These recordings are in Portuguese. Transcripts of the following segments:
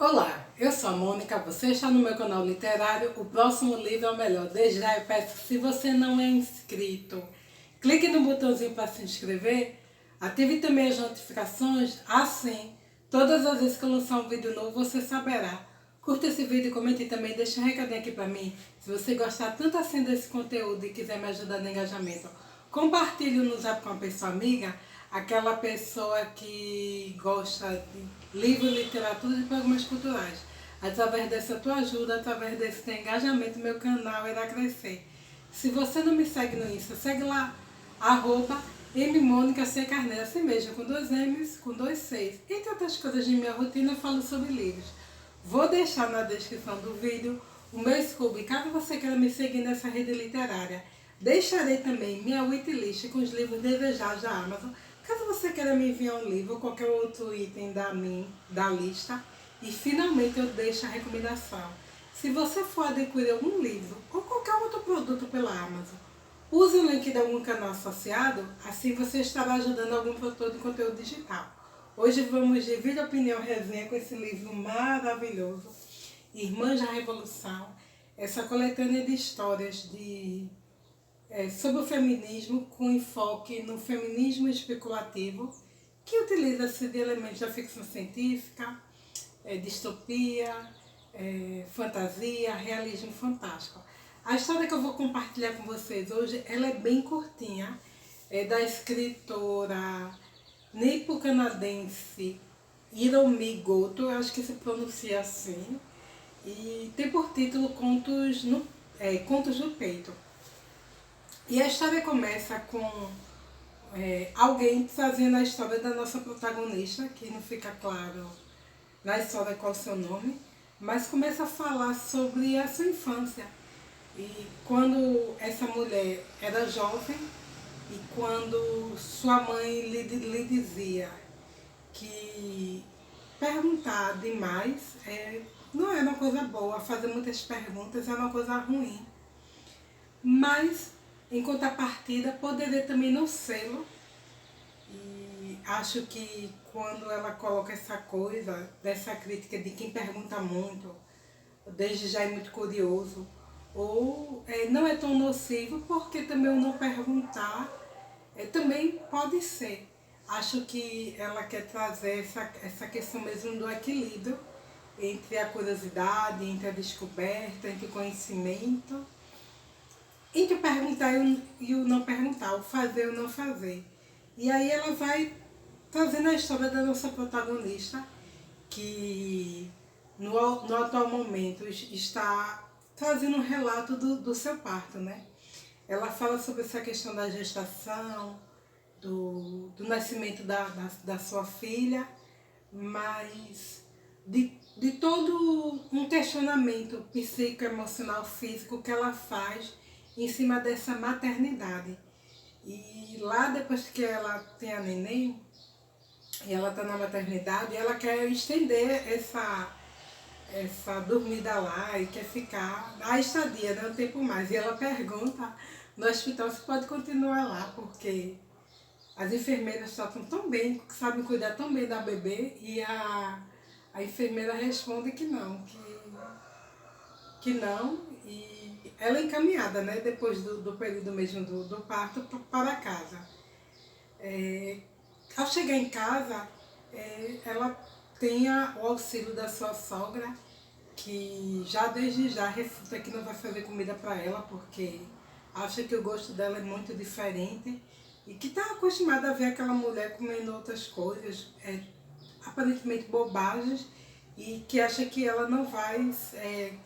Olá, eu sou a Mônica, você está no meu canal literário, o próximo livro é o melhor. Desde já eu peço, se você não é inscrito, clique no botãozinho para se inscrever, ative também as notificações, assim, todas as vezes que eu lançar um vídeo novo, você saberá. Curta esse vídeo, comente e também deixa um recadinho aqui para mim. Se você gostar tanto assim desse conteúdo e quiser me ajudar no engajamento, compartilhe no Zap com uma pessoa amiga, aquela pessoa que gosta de livro, literatura e programas culturais. Através dessa tua ajuda, através desse teu engajamento, meu canal irá crescer. Se você não me segue no Insta, segue lá, @mmonicacarneiro, assim mesmo, com 2 M's, com 2 C's. Entre outras coisas de minha rotina, eu falo sobre livros. Vou deixar na descrição do vídeo o meu Scooby, caso você queira me seguir nessa rede literária. Deixarei também minha wishlist com os livros desejados da Amazon, caso você queira me enviar um livro ou qualquer outro item da lista. E finalmente eu deixo a recomendação. Se você for adquirir algum livro ou qualquer outro produto pela Amazon, use o link de algum canal associado, assim você estará ajudando algum produtor de conteúdo digital. Hoje vamos de Vida, Opinião, Resenha com esse livro maravilhoso, Irmãs da Revolução, essa coletânea de histórias sobre o feminismo, com enfoque no feminismo especulativo, que utiliza-se de elementos da ficção científica, distopia, fantasia, realismo fantástico. A história que eu vou compartilhar com vocês hoje, ela é bem curtinha, é da escritora nipo-canadense Hiromi Goto, eu acho que se pronuncia assim, e tem por título Contos do Peito. E a história começa com alguém trazendo a história da nossa protagonista, que não fica claro na história qual é o seu nome, mas começa a falar sobre a sua infância. E quando essa mulher era jovem e quando sua mãe lhe dizia que perguntar demais não é uma coisa boa, fazer muitas perguntas é uma coisa ruim. Mas, em contrapartida, poderia também não sê-lo. E acho que quando ela coloca essa coisa, dessa crítica de quem pergunta muito, desde já é muito curioso, ou não é tão nocivo, porque também o não perguntar também pode ser. Acho que ela quer trazer essa questão mesmo do equilíbrio entre a curiosidade, entre a descoberta, entre o conhecimento, entre o perguntar e o não perguntar, o fazer e o não fazer. E aí ela vai trazendo a história da nossa protagonista, que no atual momento está trazendo um relato do seu parto, né? Ela fala sobre essa questão da gestação, do nascimento da sua filha, mas de todo um questionamento psicoemocional, físico que ela faz em cima dessa maternidade. E lá depois que ela tem a neném, e ela está na maternidade, ela quer estender essa dormida lá e quer ficar a estadia, né, um tempo mais. E ela pergunta no hospital se pode continuar lá, porque as enfermeiras tratam tão bem, sabem cuidar tão bem da bebê, e a enfermeira responde que não, que não, e ela é encaminhada, né, depois do período mesmo do parto para casa. Ao chegar em casa, ela tem o auxílio da sua sogra, que já desde já refuta que não vai fazer comida para ela, porque acha que o gosto dela é muito diferente e que está acostumada a ver aquela mulher comendo outras coisas, aparentemente bobagens, e que acha que ela não vai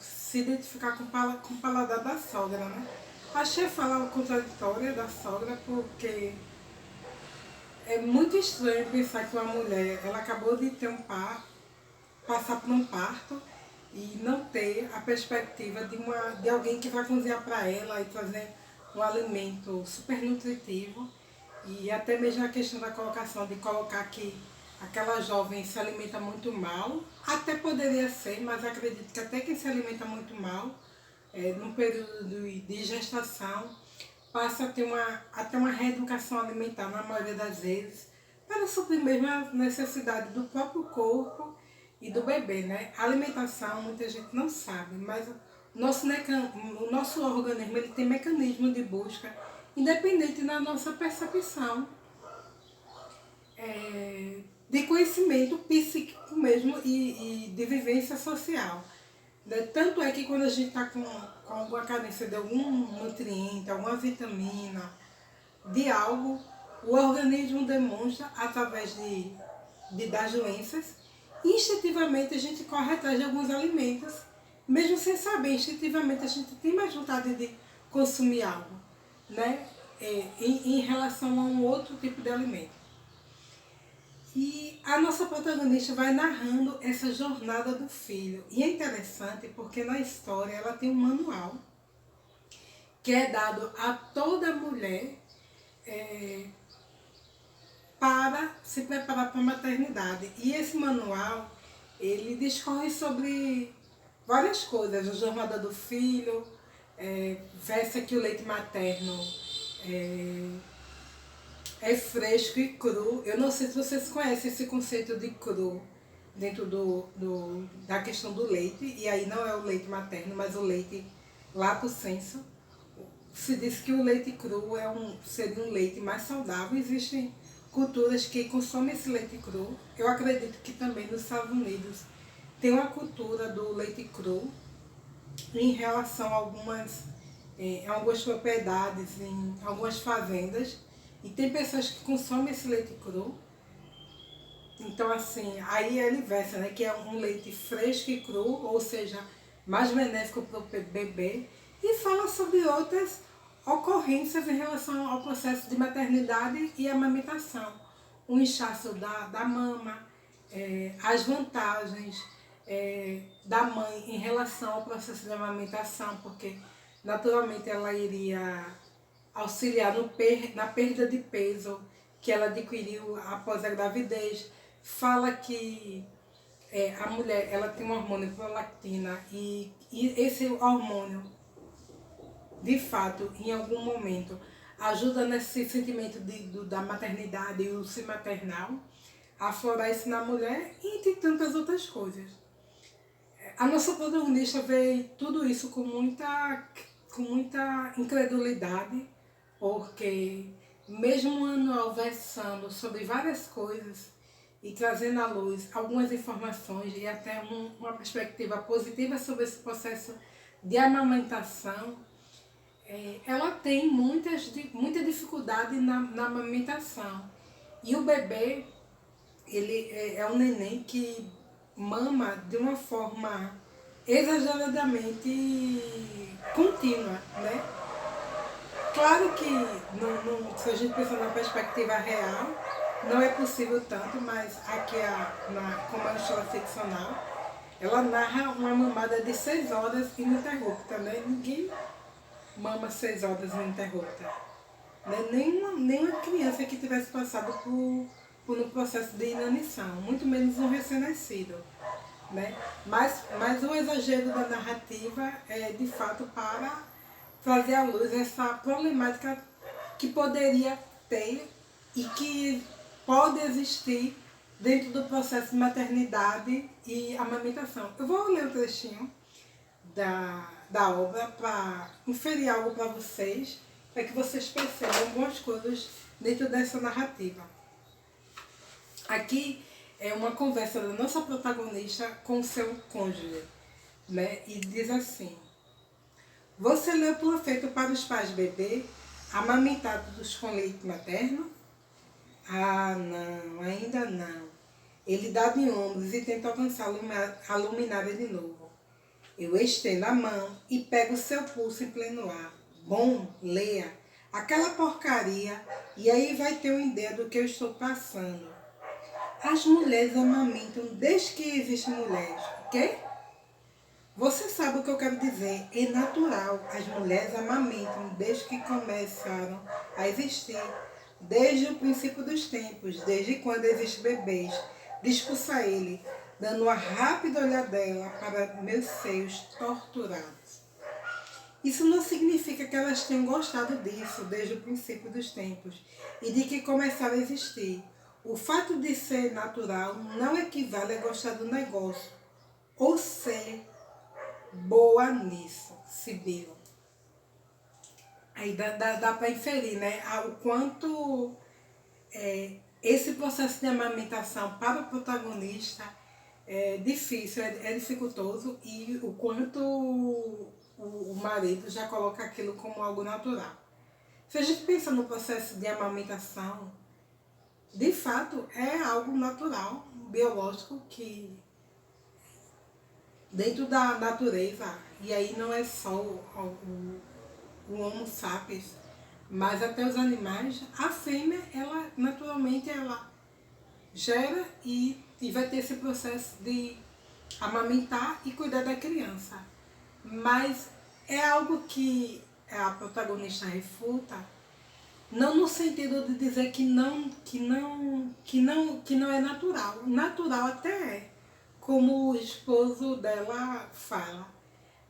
se identificar com o paladar da sogra, né? Achei a fala contraditória da sogra, porque é muito estranho pensar que uma mulher, ela acabou de ter passar por um parto e não ter a perspectiva de alguém que vai cozinhar para ela e trazer um alimento super nutritivo. E até mesmo a questão da colocação, de colocar que aquela jovem se alimenta muito mal, até poderia ser, mas acredito que até quem se alimenta muito mal, num período de gestação, passa a ter até uma reeducação alimentar, na maioria das vezes, para suprir mesmo a necessidade do próprio corpo e do bebê, né? A alimentação, muita gente não sabe, mas o nosso organismo ele tem mecanismo de busca independente da nossa percepção de conhecimento psíquico mesmo e de vivência social. Né? Tanto é que quando a gente está com alguma carência de algum nutriente, alguma vitamina, de algo, o organismo demonstra através das doenças. Instintivamente a gente corre atrás de alguns alimentos, mesmo sem saber, instintivamente a gente tem mais vontade de consumir algo, né? Em relação a um outro tipo de alimento. E a nossa protagonista vai narrando essa jornada do filho. E é interessante porque na história ela tem um manual que é dado a toda mulher para se preparar para a maternidade. E esse manual, ele discorre sobre várias coisas, a jornada do filho, versa que o leite materno é fresco e cru. Eu não sei se vocês conhecem esse conceito de cru dentro da questão do leite, e aí não é o leite materno, mas o leite lato sensu. Se diz que o leite cru seria um leite mais saudável. Existem culturas que consomem esse leite cru. Eu acredito que também nos Estados Unidos tem uma cultura do leite cru em relação a algumas propriedades, em algumas fazendas. E tem pessoas que consomem esse leite cru. Então, assim, aí ele versa, né, que é um leite fresco e cru, ou seja, mais benéfico para o bebê. E fala sobre outras ocorrências em relação ao processo de maternidade e amamentação. O inchaço da mama, as vantagens da mãe em relação ao processo de amamentação, porque naturalmente ela iria auxiliar na perda de peso que ela adquiriu após a gravidez. Fala que a mulher ela tem um hormônio prolactina e esse hormônio, de fato, em algum momento, ajuda nesse sentimento da maternidade e o ser maternal, a aflorar isso na mulher, entre tantas outras coisas. A nossa protagonista vê tudo isso com muita incredulidade, porque mesmo o manual versando sobre várias coisas e trazendo à luz algumas informações e até uma perspectiva positiva sobre esse processo de amamentação, ela tem muita dificuldade na amamentação. E o bebê, ele é um neném que mama de uma forma exageradamente contínua, né? Claro que, se a gente pensar na perspectiva real, não é possível tanto, mas aqui, como é uma história ficcional, ela narra uma mamada de 6 horas ininterrupta, né? Ninguém mama 6 horas ininterrupta. Né? Nenhuma criança que tivesse passado por um processo de inanição, muito menos um recém-nascido. Né? Mas o exagero da narrativa é de fato para trazer à luz essa problemática que poderia ter e que pode existir dentro do processo de maternidade e amamentação. Eu vou ler um trechinho da obra para inferir algo para vocês, para que vocês percebam algumas coisas dentro dessa narrativa. Aqui é uma conversa da nossa protagonista com seu cônjuge, né? E diz assim: você leu Panfleto para os pais bebê, amamentados com leite materno? Ah, não, ainda não. Ele dá de ombros e tenta alcançar a luminária de novo. Eu estendo a mão e pego seu pulso em pleno ar. Bom, leia aquela porcaria e aí vai ter uma ideia do que eu estou passando. As mulheres amamentam desde que existem mulheres. O quê? Você sabe o que eu quero dizer. É natural. As mulheres amamentam desde que começaram a existir. Desde o princípio dos tempos. Desde quando existem bebês. Discursa ele, dando uma rápida olhadela para meus seios torturados. Isso não significa que elas tenham gostado disso desde o princípio dos tempos e de que começaram a existir. O fato de ser natural não equivale a gostar do negócio ou ser boa nisso, Sibila. Aí dá para inferir, né? O quanto esse processo de amamentação para o protagonista é difícil, é dificultoso, e o quanto o marido já coloca aquilo como algo natural. Se a gente pensa no processo de amamentação, de fato é algo natural, biológico, que dentro da natureza, e aí não é só o Homo sapiens, mas até os animais, a fêmea, ela naturalmente ela gera e vai ter esse processo de amamentar e cuidar da criança. Mas é algo que a protagonista refuta, não no sentido de dizer que não é natural. Natural até é, como o esposo dela fala.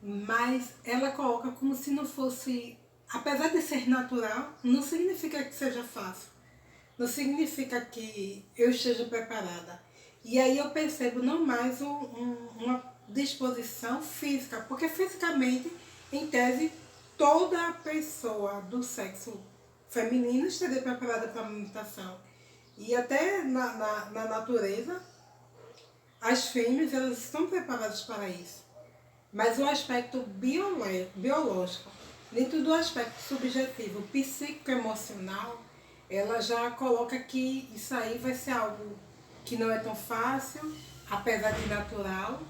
Mas ela coloca como se não fosse, apesar de ser natural, não significa que seja fácil. Não significa que eu esteja preparada. E aí eu percebo não mais uma disposição física, porque fisicamente, em tese, toda pessoa do sexo feminino estaria preparada para a amamentação. E até na natureza, as fêmeas elas estão preparadas para isso. Mas o aspecto biológico, dentro do aspecto subjetivo, psíquico-emocional, ela já coloca que isso aí vai ser algo que não é tão fácil, apesar de natural,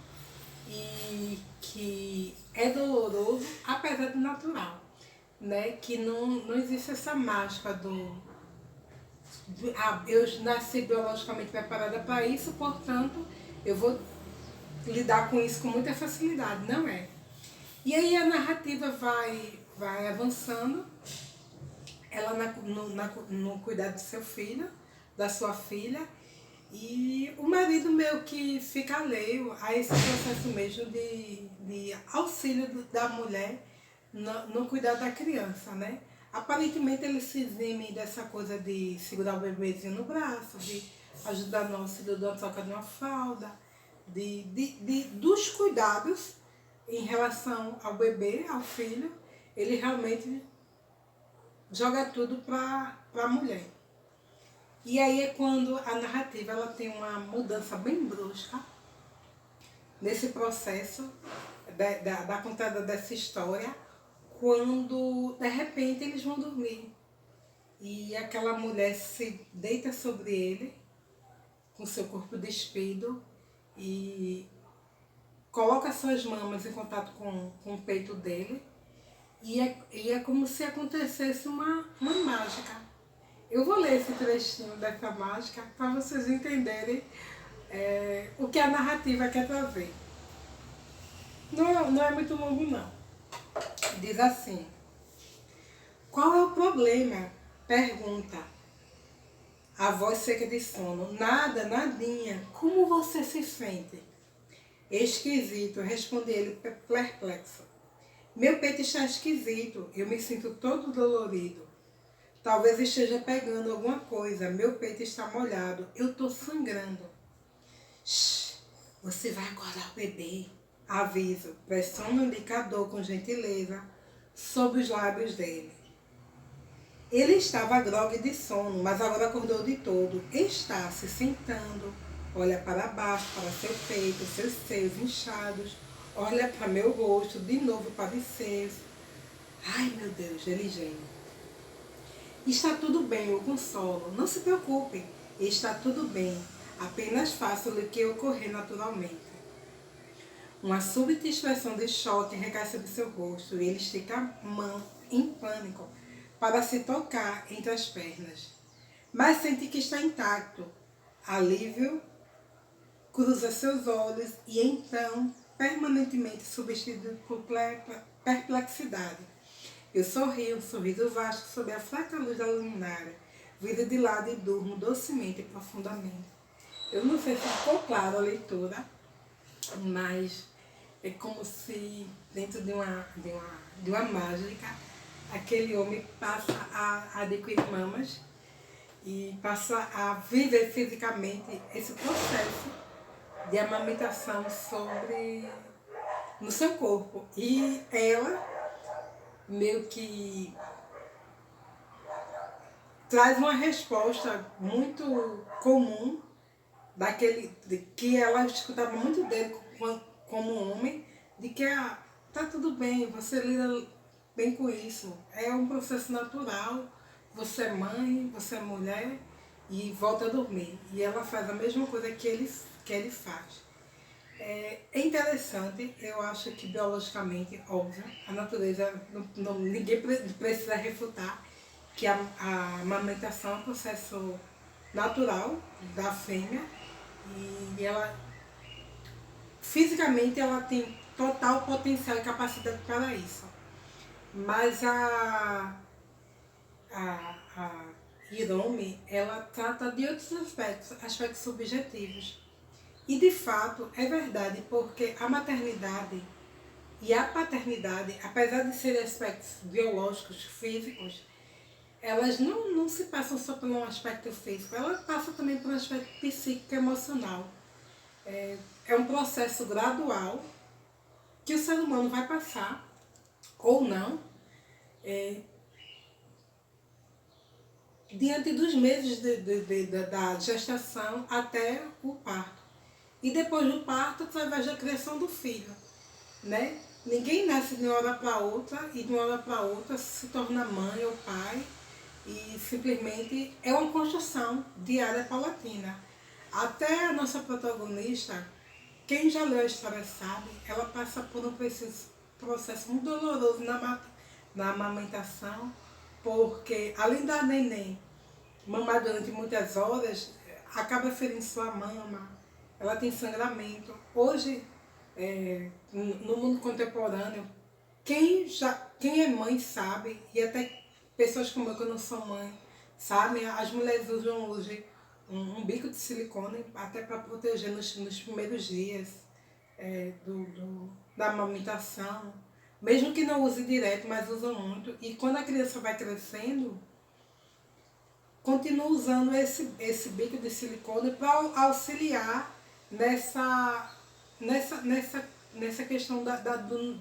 e que é doloroso, apesar de natural, né? Que não existe essa mágica eu nasci biologicamente preparada para isso, portanto, eu vou lidar com isso com muita facilidade, não é? E aí a narrativa vai avançando, ela no cuidado do seu filho, da sua filha, e o marido meio que fica alheio a esse processo mesmo de auxílio da mulher no cuidado da criança, né? Aparentemente ele se exime dessa coisa de segurar o bebezinho no braço, de ajudar no auxílio da troca de uma fralda, dos cuidados em relação ao bebê, ao filho. Ele realmente joga tudo para a mulher. E aí é quando a narrativa ela tem uma mudança bem brusca nesse processo da contada dessa história, quando de repente eles vão dormir e aquela mulher se deita sobre ele com seu corpo despido e coloca suas mamas em contato com o peito dele, e é como se acontecesse uma mágica. Eu vou ler esse trechinho dessa mágica para vocês entenderem o que a narrativa quer trazer. Não é muito longo, não. Diz assim: qual é o problema? Pergunta a voz seca de sono. Nada, nadinha. Como você se sente? Esquisito, responde ele perplexo. Meu peito está esquisito, eu me sinto todo dolorido. Talvez esteja pegando alguma coisa, meu peito está molhado, eu estou sangrando. Shhh, você vai acordar o bebê. Aviso, pressiona o indicador com gentileza sobre os lábios dele. Ele estava grogue de sono, mas agora acordou de todo. Está se sentando, olha para baixo, para seu peito, seus seios inchados, olha para meu rosto, de novo para os seus. Ai, meu Deus, ele geme. Está tudo bem, eu consolo. Não se preocupe, está tudo bem. Apenas faça-lhe o que ocorrer naturalmente. Uma súbita expressão de choque recai sobre seu rosto e ele estica a mão em pânico para se tocar entre as pernas. Mas sente que está intacto. Alívio cruza seus olhos e então, permanentemente substituído por perplexidade. Eu sorrio, um sorriso vasto sob a fraca luz da luminária. Viro de lado e durmo docemente e profundamente. Eu não sei se ficou claro a leitura, mas é como se dentro de uma mágica aquele homem passa a adquirir mamas e passa a viver fisicamente esse processo de amamentação no seu corpo. E ela meio que traz uma resposta muito comum que ela escutava muito dele como homem, de que tá tudo bem, você lida bem com isso, é um processo natural, você é mãe, você é mulher e volta a dormir. E ela faz a mesma coisa que ele faz. É interessante, eu acho que biologicamente, óbvio, a natureza, ninguém precisa refutar que a amamentação é um processo natural da fêmea e ela, fisicamente, ela tem total potencial e capacidade para isso. Mas a Hiromi, ela trata de outros aspectos subjetivos. E de fato é verdade, porque a maternidade e a paternidade, apesar de serem aspectos biológicos, físicos, elas não se passam só por um aspecto físico, ela passa também por um aspecto psíquico e emocional. É um processo gradual que o ser humano vai passar, ou não, diante dos meses da gestação até o parto. E depois do parto, através da criação do filho, né? Ninguém nasce de uma hora para outra e de uma hora para outra se torna mãe ou pai e simplesmente é uma construção diária paulatina. Até a nossa protagonista, quem já leu a história sabe, ela passa por um processo muito doloroso na amamentação, porque além da neném mamar durante muitas horas, acaba ferindo sua mama, ela tem sangramento. Hoje, no mundo contemporâneo, quem é mãe sabe, e até pessoas como eu que não sou mãe, sabem, as mulheres usam hoje um bico de silicone até para proteger nos primeiros dias da amamentação, mesmo que não use direto, mas usam muito. E quando a criança vai crescendo, continua usando esse bico de silicone para auxiliar nessa questão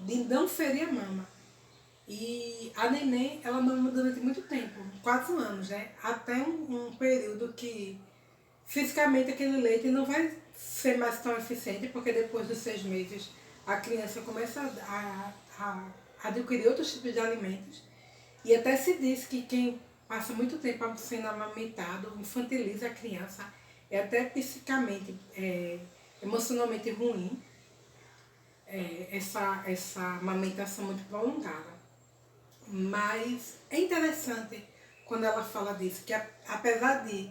de não ferir a mama. E a neném, ela mama durante muito tempo, 4 anos, né? Até um período que fisicamente aquele leite não vai ser mais tão eficiente, porque depois dos 6 meses a criança começa a adquirir outros tipos de alimentos. E até se diz que quem passa muito tempo sendo amamentado infantiliza a criança, é até psicamente, emocionalmente ruim, essa amamentação muito prolongada. Mas é interessante quando ela fala disso, que apesar de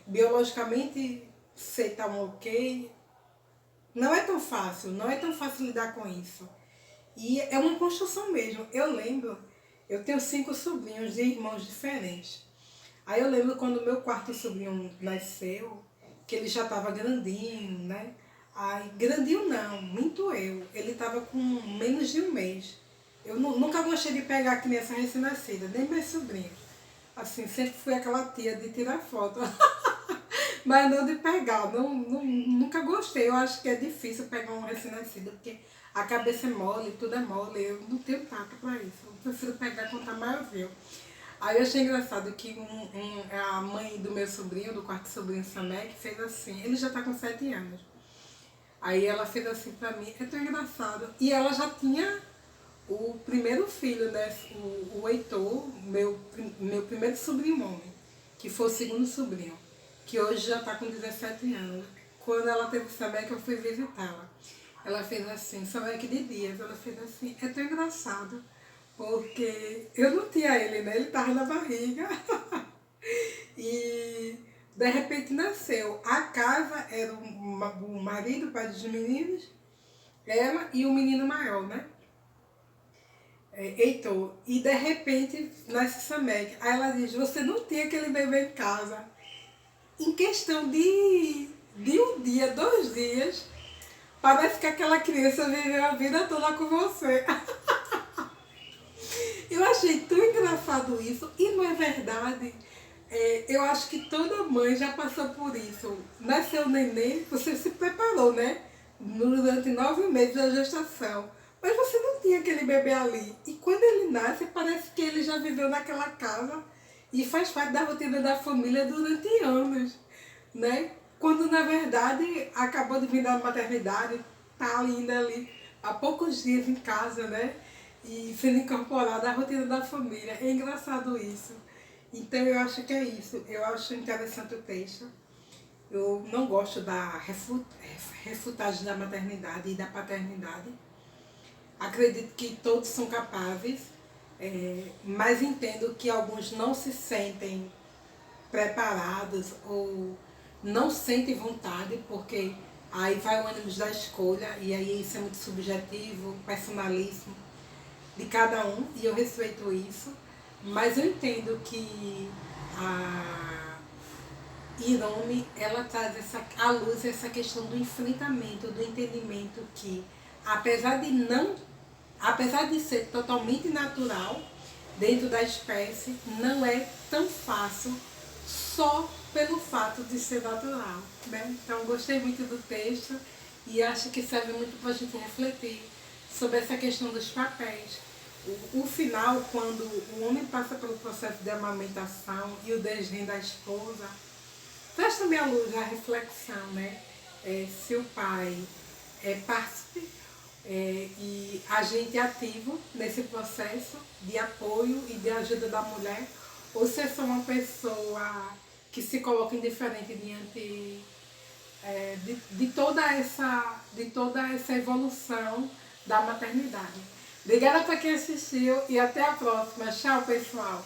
biologicamente ser tão ok, não é tão fácil lidar com isso. E é uma construção mesmo. Eu lembro, eu tenho 5 sobrinhos de irmãos diferentes. Aí eu lembro quando o meu quarto sobrinho nasceu, que ele já estava grandinho, né? Aí, grandinho não, minto eu. Ele estava com menos de um mês. Eu nunca gostei de pegar a criança recém-nascida, nem meus sobrinhos. Assim, sempre fui aquela tia de tirar foto. Mas não de pegar, nunca gostei. Eu acho que é difícil pegar um recém-nascido, porque a cabeça é mole, tudo é mole. Eu não tenho tato para isso. Eu prefiro pegar quando tá maiorzinho. Aí eu achei engraçado que a mãe do meu sobrinho, do quarto sobrinho Samek, fez assim. Ele já tá com 7 anos. Aí ela fez assim pra mim, é tão engraçado. E ela já tinha o primeiro filho, né? O Heitor, meu primeiro sobrinho homem, que foi o segundo sobrinho, que hoje já está com 17 anos. Quando ela teve Samek, eu fui visitá-la. Ela fez assim, Samek de Dias, ela fez assim, é tão engraçado, porque eu não tinha ele, né? Ele estava na barriga. E de repente nasceu. A casa era o marido, o pai dos meninos, ela e o menino maior, né? Heitor. E de repente nasce Samek. Aí ela diz, você não tinha aquele bebê em casa. Em questão de um dia, 2 dias, parece que aquela criança viveu a vida toda com você. Eu achei tão engraçado isso, e não é verdade. Eu acho que toda mãe já passou por isso. Nasceu o neném, você se preparou, né? Durante 9 meses da gestação. Mas você não tinha aquele bebê ali. E quando ele nasce, parece que ele já viveu naquela casa e faz parte da rotina da família durante anos, né? Quando na verdade acabou de vir da maternidade, tá ainda ali há poucos dias em casa, né? E sendo incorporada à rotina da família. É engraçado isso. Então eu acho que é isso. Eu acho interessante o texto. Eu não gosto da refutagem da maternidade e da paternidade. Acredito que todos são capazes, mas entendo que alguns não se sentem preparados ou não sentem vontade, porque aí vai o ânimo da escolha e aí isso é muito subjetivo, personalíssimo de cada um e eu respeito isso, mas eu entendo que a Irome, ela traz à luz essa questão do enfrentamento, do entendimento que, apesar de não, apesar de ser totalmente natural dentro da espécie, não é tão fácil só pelo fato de ser natural, né? Então gostei muito do texto e acho que serve muito para a gente refletir sobre essa questão dos papéis. O final, quando o homem passa pelo processo de amamentação e o desdém da esposa, traz também à luz a reflexão, né? Se o pai é partícipe e agente ativo nesse processo de apoio e de ajuda da mulher, ou se é só uma pessoa que se coloca indiferente diante de toda essa evolução da maternidade. Obrigada para quem assistiu e até a próxima. Tchau, pessoal!